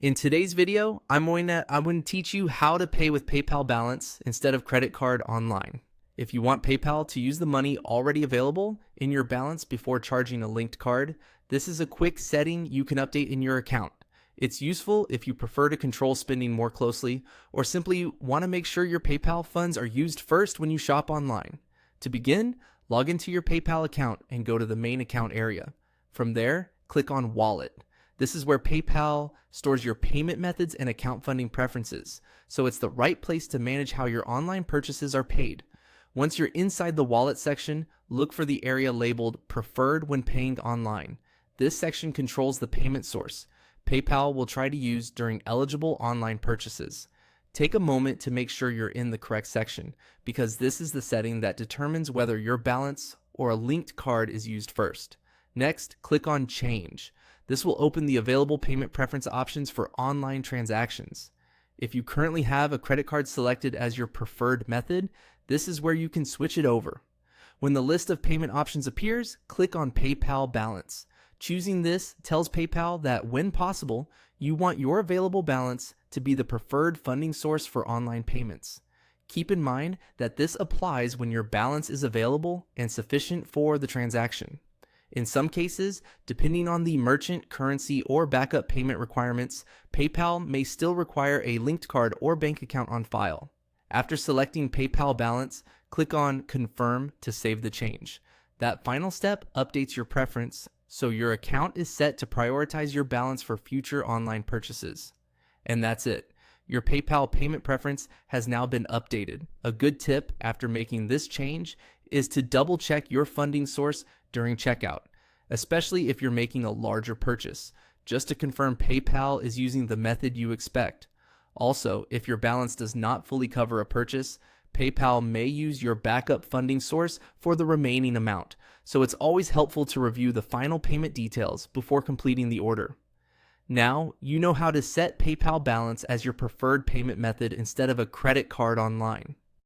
In today's video, I'm going to teach you how to pay with PayPal Balance instead of credit card online. If you want PayPal to use the money already available in your balance before charging a linked card, this is a quick setting you can update in your account. It's useful if you prefer to control spending more closely or simply want to make sure your PayPal funds are used first when you shop online. To begin, log into your PayPal account and go to the main account area. From there, click on Wallet. This is where PayPal stores your payment methods and account funding preferences, so it's the right place to manage how your online purchases are paid. Once you're inside the wallet section, look for the area labeled Preferred when paying online. This section controls the payment source PayPal will try to use during eligible online purchases. Take a moment to make sure you're in the correct section, because this is the setting that determines whether your balance or a linked card is used first. Next, click on Change. This will open the available payment preference options for online transactions. If you currently have a credit card selected as your preferred method, this is where you can switch it over. When the list of payment options appears, click on PayPal Balance. Choosing this tells PayPal that when possible, you want your available balance to be the preferred funding source for online payments. Keep in mind that this applies when your balance is available and sufficient for the transaction. In some cases, depending on the merchant, currency, or backup payment requirements, PayPal may still require a linked card or bank account on file. After selecting PayPal Balance, click on Confirm to save the change. That final step updates your preference, so your account is set to prioritize your balance for future online purchases. And that's it. Your PayPal payment preference has now been updated. A good tip after making this change is to double check your funding source during checkout, especially if you're making a larger purchase, just to confirm PayPal is using the method you expect. Also, if your balance does not fully cover a purchase, PayPal may use your backup funding source for the remaining amount, so it's always helpful to review the final payment details before completing the order. Now, you know how to set PayPal Balance as your preferred payment method instead of a credit card online.